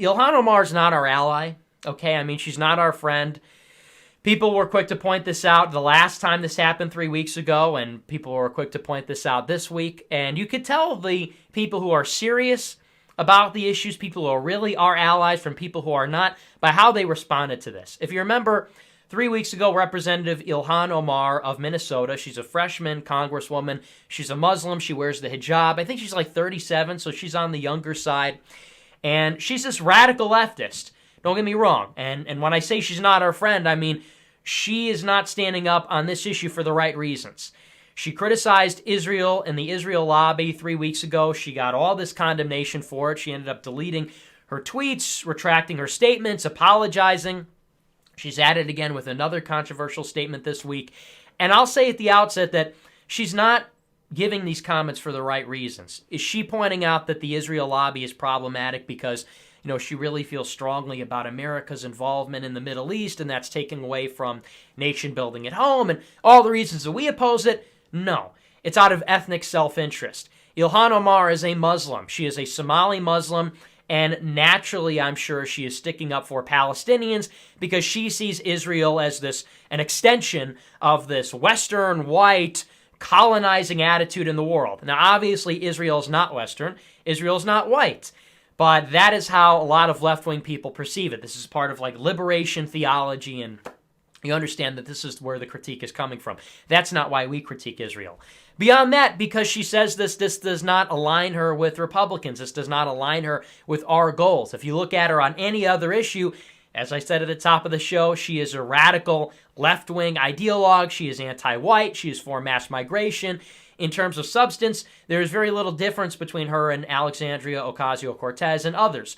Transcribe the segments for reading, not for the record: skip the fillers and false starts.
Ilhan Omar's not our ally, okay? I mean, she's not our friend. People were quick to point this out the last time this happened 3 weeks ago, and people were quick to point this out this week. And you could tell the people who are serious about the issues, people who are really our allies from people who are not, by how they responded to this. If you remember, 3 weeks ago, Representative Ilhan Omar of Minnesota, she's a freshman congresswoman. She's a Muslim. She wears the hijab. I think she's like 37, so she's on the younger side. And she's this radical leftist. Don't get me wrong. And when I say she's not our friend, I mean she is not standing up on this issue for the right reasons. She criticized Israel and the Israel lobby 3 weeks ago. She got all this condemnation for it. She ended up deleting her tweets, retracting her statements, apologizing. She's at it again with another controversial statement this week. And I'll say at the outset that she's not giving these comments for the right reasons. Is she pointing out that the Israel lobby is problematic because, she really feels strongly about America's involvement in the Middle East, and that's taking away from nation building at home and all the reasons that we oppose it? No. It's out of ethnic self-interest. Ilhan Omar is a Muslim. She is a Somali Muslim, and naturally, I'm sure she is sticking up for Palestinians because she sees Israel as an extension of this Western, white, colonizing attitude in the world. Now, obviously, Israel is not Western. Israel is not white. But that is how a lot of left-wing people perceive it. This is part of liberation theology, and you understand that this is where the critique is coming from. That's not why we critique Israel. Beyond that, because she says this does not align her with Republicans. This does not align her with our goals. If you look at her on any other issue, as I said at the top of the show, she is a radical left-wing ideologue. She is anti-white. She is for mass migration. In terms of substance, there is very little difference between her and Alexandria Ocasio-Cortez and others.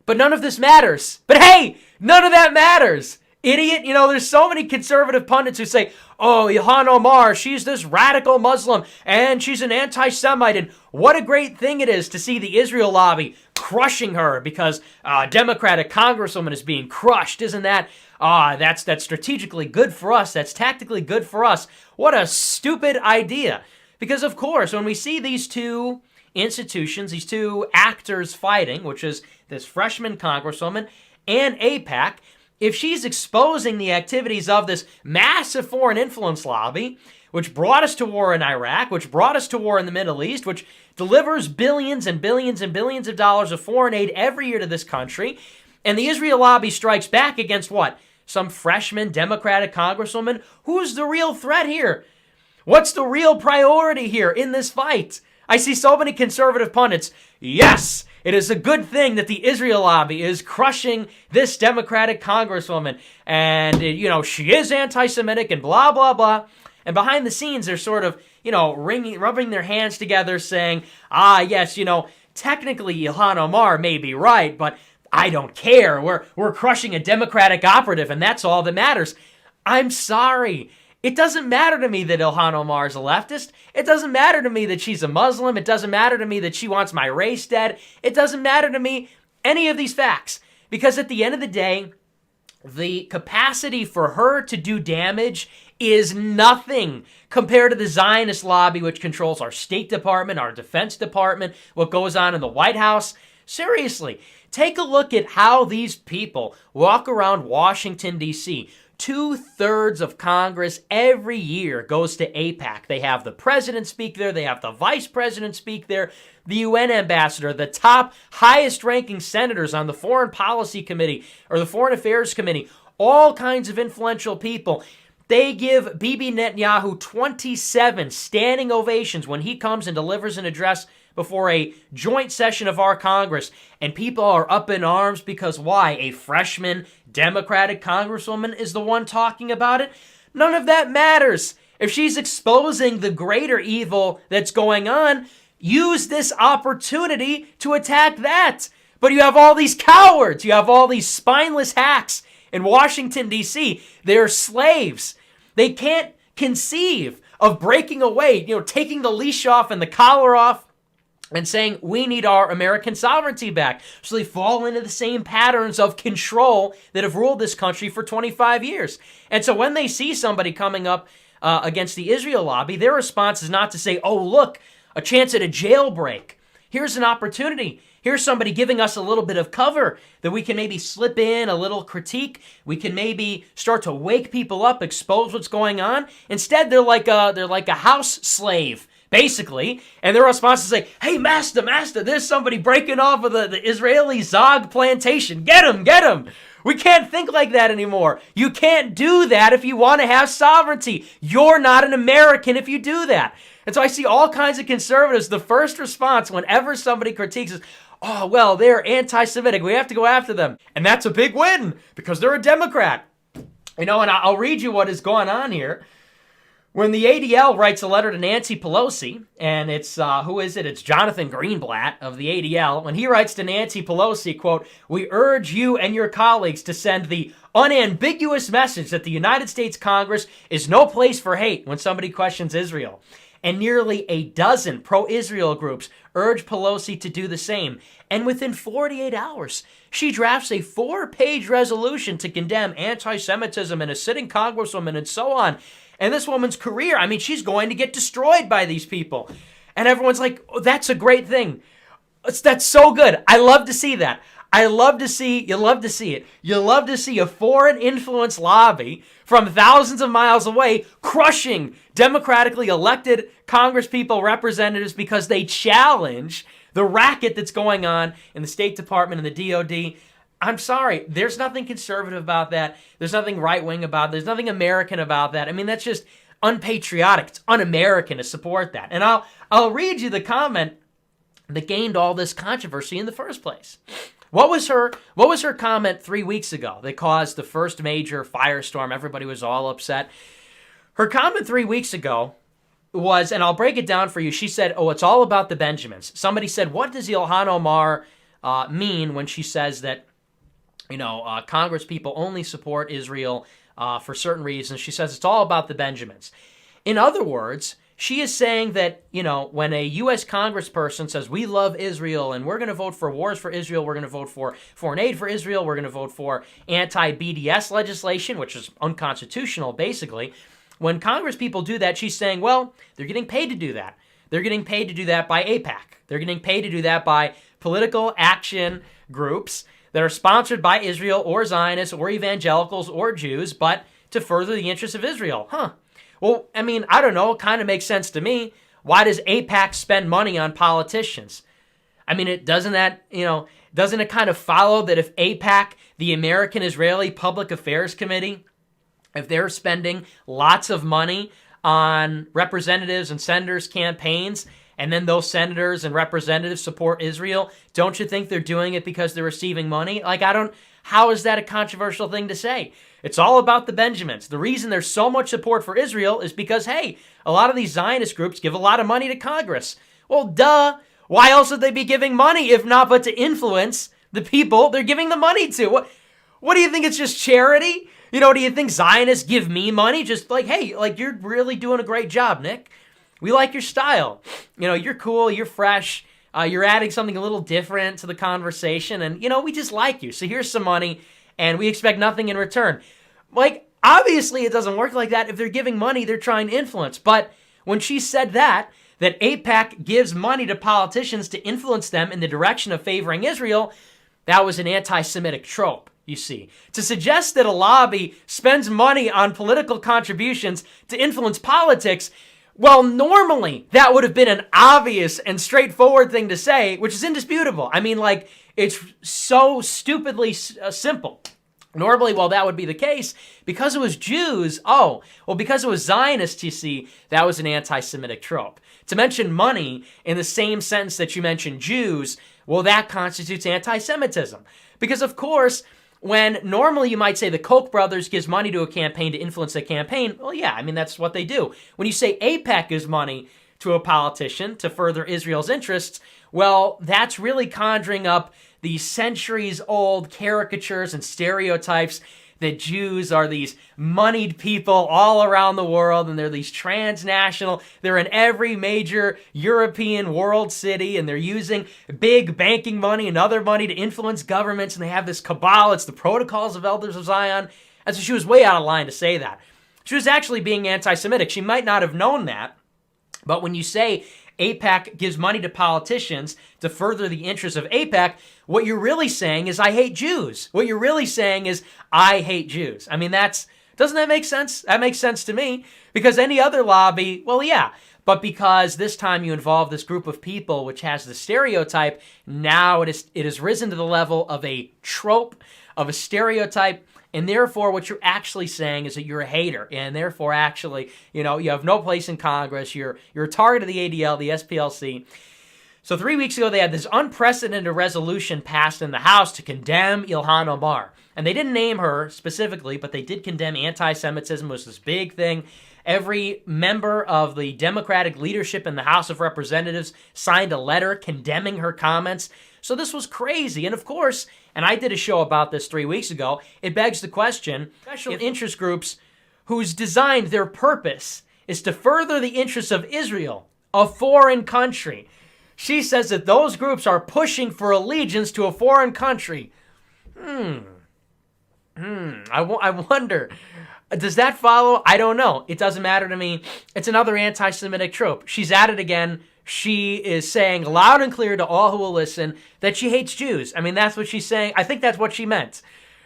But none of this matters. But hey, none of that matters. Idiot. There's so many conservative pundits who say, oh, Ilhan Omar, she's this radical Muslim, and she's an anti-Semite, and what a great thing it is to see the Israel lobby crushing her because a Democratic congresswoman is being crushed. Isn't that? That's strategically good for us. That's tactically good for us. What a stupid idea. Because, of course, when we see these two institutions, these two actors fighting, which is this freshman congresswoman and AIPAC, if she's exposing the activities of this massive foreign influence lobby, which brought us to war in Iraq, which brought us to war in the Middle East, which delivers billions and billions and billions of dollars of foreign aid every year to this country, and the Israel lobby strikes back against what? Some freshman Democratic congresswoman? Who's the real threat here? What's the real priority here in this fight? I see so many conservative pundits. Yes, it is a good thing that the Israel lobby is crushing this Democratic congresswoman. And, she is anti-Semitic and blah, blah, blah. And behind the scenes, they're sort of, rubbing their hands together saying, yes, technically Ilhan Omar may be right, but I don't care. We're crushing a Democratic operative, and that's all that matters. I'm sorry. It doesn't matter to me that Ilhan Omar is a leftist. It doesn't matter to me that she's a Muslim. It doesn't matter to me that she wants my race dead. It doesn't matter to me any of these facts. Because at the end of the day, the capacity for her to do damage is nothing compared to the Zionist lobby, which controls our State Department, our Defense Department, what goes on in the White House. Seriously, take a look at how these people walk around Washington, D.C., 2/3 of Congress every year goes to AIPAC. They have the president speak there. They have the vice president speak there. The UN ambassador, the top highest ranking senators on the Foreign Policy Committee or the Foreign Affairs Committee, all kinds of influential people. They give Bibi Netanyahu 27 standing ovations when he comes and delivers an address before a joint session of our Congress, and people are up in arms because why? A freshman Democratic congresswoman is the one talking about it? None of that matters. If she's exposing the greater evil that's going on, use this opportunity to attack that. But you have all these cowards. You have all these spineless hacks in Washington, D.C. They're slaves. They can't conceive of breaking away, taking the leash off and the collar off and saying, we need our American sovereignty back. So they fall into the same patterns of control that have ruled this country for 25 years. And so when they see somebody coming up against the Israel lobby, their response is not to say, oh, look, a chance at a jailbreak. Here's an opportunity. Here's somebody giving us a little bit of cover that we can maybe slip in a little critique. We can maybe start to wake people up, expose what's going on. Instead, they're like a house slave, basically. And their response is say, hey, master, there's somebody breaking off of the Israeli Zog plantation. Get him. We can't think like that anymore. You can't do that if you want to have sovereignty. You're not an American if you do that. And so I see all kinds of conservatives, the first response whenever somebody critiques is, oh, well, they're anti-Semitic. We have to go after them. And that's a big win because they're a Democrat. And I'll read you what is going on here. When the ADL writes a letter to Nancy Pelosi, and it's, who is it? It's Jonathan Greenblatt of the ADL. When he writes to Nancy Pelosi, quote, we urge you and your colleagues to send the unambiguous message that the United States Congress is no place for hate when somebody questions Israel. And nearly a dozen pro-Israel groups urge Pelosi to do the same. And within 48 hours, she drafts a 4-page resolution to condemn anti-Semitism in a sitting congresswoman and so on. And this woman's career, I mean, she's going to get destroyed by these people. And everyone's like, oh, that's a great thing. That's so good. I love to see that. You love to see it. You love to see a foreign influence lobby from thousands of miles away crushing democratically elected congresspeople, representatives because they challenge the racket that's going on in the State Department and the DOD. I'm sorry, there's nothing conservative about that. There's nothing right-wing about it. There's nothing American about that. I mean, that's just unpatriotic. It's un-American to support that. And I'll read you the comment that gained all this controversy in the first place. What was her comment 3 weeks ago that caused the first major firestorm? Everybody was all upset. Her comment 3 weeks ago was, and I'll break it down for you. She said, oh, it's all about the Benjamins. Somebody said, what does Ilhan Omar mean when she says that, Congress people only support Israel for certain reasons? She says it's all about the Benjamins. In other words, she is saying that, when a U.S. congressperson says, we love Israel and we're going to vote for wars for Israel, we're going to vote for foreign aid for Israel, we're going to vote for anti-BDS legislation, which is unconstitutional, basically. When Congress people do that, she's saying, well, they're getting paid to do that. They're getting paid to do that by AIPAC. They're getting paid to do that by political action groups that are sponsored by Israel or Zionists or evangelicals or Jews, but to further the interests of Israel. Well, I mean, I don't know. It kind of makes sense to me. Why does AIPAC spend money on politicians? I mean, doesn't it kind of follow that if AIPAC, the American Israeli Public Affairs Committee, if they're spending lots of money on representatives and senators' campaigns, and then those senators and representatives support Israel, don't you think they're doing it because they're receiving money? How is that a controversial thing to say? It's all about the Benjamins. The reason there's so much support for Israel is because, hey, a lot of these Zionist groups give a lot of money to Congress. Well, duh. Why else would they be giving money if not but to influence the people they're giving the money to? What do you think? It's just charity? Do you think Zionists give me money? Just hey, you're really doing a great job, Nick. We like your style. You're cool, you're fresh, you're adding something a little different to the conversation, and, we just like you. So here's some money, and we expect nothing in return. Obviously it doesn't work like that. If they're giving money, they're trying to influence. But when she said that AIPAC gives money to politicians to influence them in the direction of favoring Israel, that was an anti-Semitic trope, you see. To suggest that a lobby spends money on political contributions to influence politics, well, normally that would have been an obvious and straightforward thing to say, which is indisputable. I mean, it's so stupidly simple. Normally, that would be the case. Because it was Jews, because it was Zionists, you see, that was an anti-Semitic trope. To mention money in the same sentence that you mentioned Jews, well, that constitutes anti-Semitism. Because, of course, when normally you might say the Koch brothers gives money to a campaign to influence a campaign, well, yeah, I mean, that's what they do. When you say AIPAC gives money to a politician to further Israel's interests, well, that's really conjuring up these centuries-old caricatures and stereotypes that Jews are these moneyed people all around the world, and they're these transnational. They're in every major European world city, and they're using big banking money and other money to influence governments, and they have this cabal. It's the Protocols of Elders of Zion. And so she was way out of line to say that. She was actually being anti-Semitic. She might not have known that, but when you say AIPAC gives money to politicians to further the interests of AIPAC, what you're really saying is, I hate Jews. What you're really saying is, I hate Jews. I mean, doesn't that make sense? That makes sense to me. Because any other lobby, well, yeah. But because this time you involve this group of people, which has the stereotype, now it has risen to the level of a trope, of a stereotype. And therefore, what you're actually saying is that you're a hater. And therefore, actually, you have no place in Congress. You're a target of the ADL, the SPLC. So 3 weeks ago, they had this unprecedented resolution passed in the House to condemn Ilhan Omar. And they didn't name her specifically, but they did condemn anti-Semitism, was this big thing. Every member of the Democratic leadership in the House of Representatives signed a letter condemning her comments. So this was crazy. And of course, and I did a show about this 3 weeks ago, it begs the question, special interest groups whose designed their purpose is to further the interests of Israel, a foreign country. She says that those groups are pushing for allegiance to a foreign country. I wonder, does that follow? I don't know. It doesn't matter to me. It's another anti-Semitic trope. She's at it again. She is saying loud and clear to all who will listen that she hates Jews. I mean, that's what she's saying. I think that's what she meant.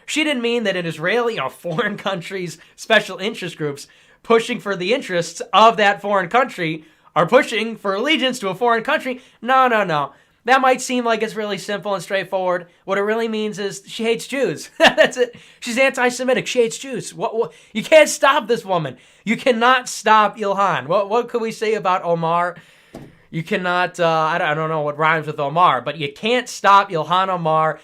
She didn't mean that an Israeli or foreign country's special interest groups pushing for the interests of that foreign country are pushing for allegiance to a foreign country. No. That might seem like it's really simple and straightforward. What it really means is she hates Jews. That's it. She's anti-Semitic. She hates Jews. What? You can't stop this woman. You cannot stop Ilhan. What could we say about Omar? You cannot, I don't know what rhymes with Omar, but you can't stop Ilhan Omar.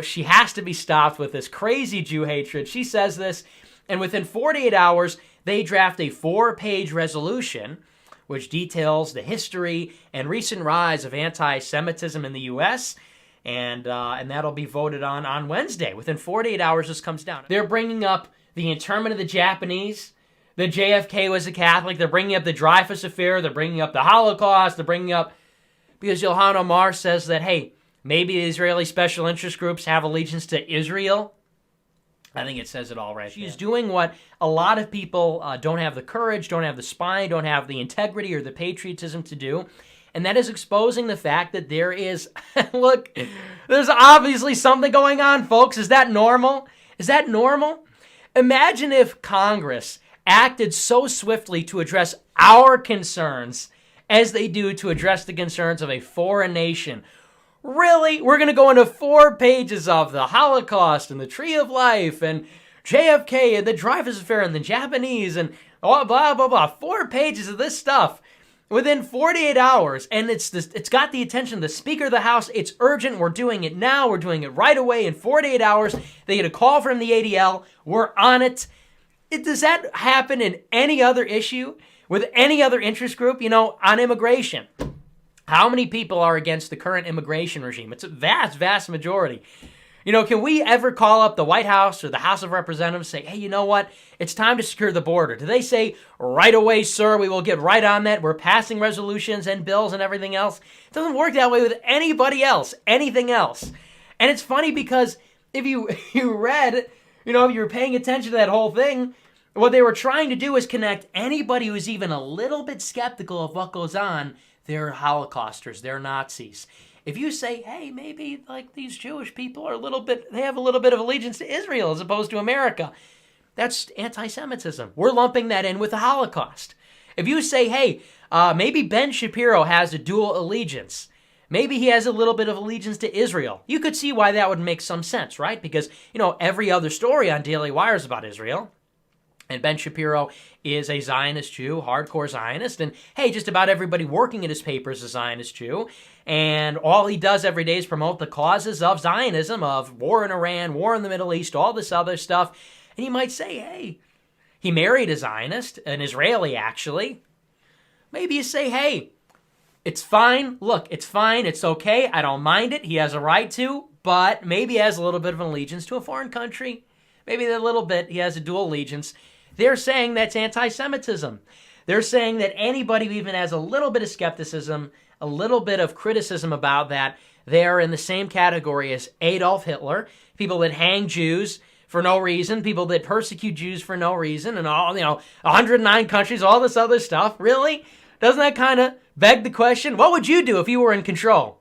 She has to be stopped with this crazy Jew hatred. She says this, and within 48 hours, they draft a 4-page resolution which details the history and recent rise of anti-Semitism in the U.S., and that'll be voted on Wednesday. Within 48 hours, this comes down. They're bringing up the internment of the Japanese. The JFK was a Catholic. They're bringing up the Dreyfus Affair. They're bringing up the Holocaust. They're bringing up, because Ilhan Omar says that, hey, maybe the Israeli special interest groups have allegiance to Israel. I think it says it all right. She's doing what a lot of people don't have the courage, don't have the spine, don't have the integrity or the patriotism to do. And that is exposing the fact that there is, look, there's obviously something going on, folks. Is that normal? Is that normal? Imagine if Congress acted so swiftly to address our concerns as they do to address the concerns of a foreign nation. Really? We're going to go into 4 pages of the Holocaust and the Tree of Life and JFK and the Dreyfus Affair and the Japanese and blah, blah, blah. 4 pages of this stuff within 48 hours. And it's got the attention of the Speaker of the House. It's urgent. We're doing it now. We're doing it right away in 48 hours. They get a call from the ADL. We're on it. Does that happen in any other issue with any other interest group? On immigration. How many people are against the current immigration regime? It's a vast, vast majority. Can we ever call up the White House or the House of Representatives and say, hey, you know what? It's time to secure the border. Do they say, right away, sir, we will get right on that. We're passing resolutions and bills and everything else. It doesn't work that way with anybody else, anything else. And it's funny because if you read, if you were paying attention to that whole thing, what they were trying to do is connect anybody who's even a little bit skeptical of what goes on. They're Holocausters. They're Nazis. If you say, hey, maybe like these Jewish people are they have a little bit of allegiance to Israel as opposed to America, that's anti-Semitism. We're lumping that in with the Holocaust. If you say, hey, maybe Ben Shapiro has a dual allegiance. Maybe he has a little bit of allegiance to Israel. You could see why that would make some sense, right? Because, every other story on Daily Wire is about Israel. And Ben Shapiro is a Zionist Jew, hardcore Zionist. And hey, just about everybody working at his paper is a Zionist Jew. And all he does every day is promote the causes of Zionism, of war in Iran, war in the Middle East, all this other stuff. And you might say, hey, he married a Zionist, an Israeli actually. Maybe you say, hey, it's fine. Look, it's fine. It's okay. I don't mind it. He has a right to. But maybe he has a little bit of an allegiance to a foreign country. Maybe a little bit. He has a dual allegiance. They're saying that's anti-Semitism. They're saying that anybody who even has a little bit of skepticism, a little bit of criticism about that, they're in the same category as Adolf Hitler, people that hang Jews for no reason, people that persecute Jews for no reason, and all, 109 countries, all this other stuff. Really? Doesn't that kind of Beg the question, what would you do if you were in control?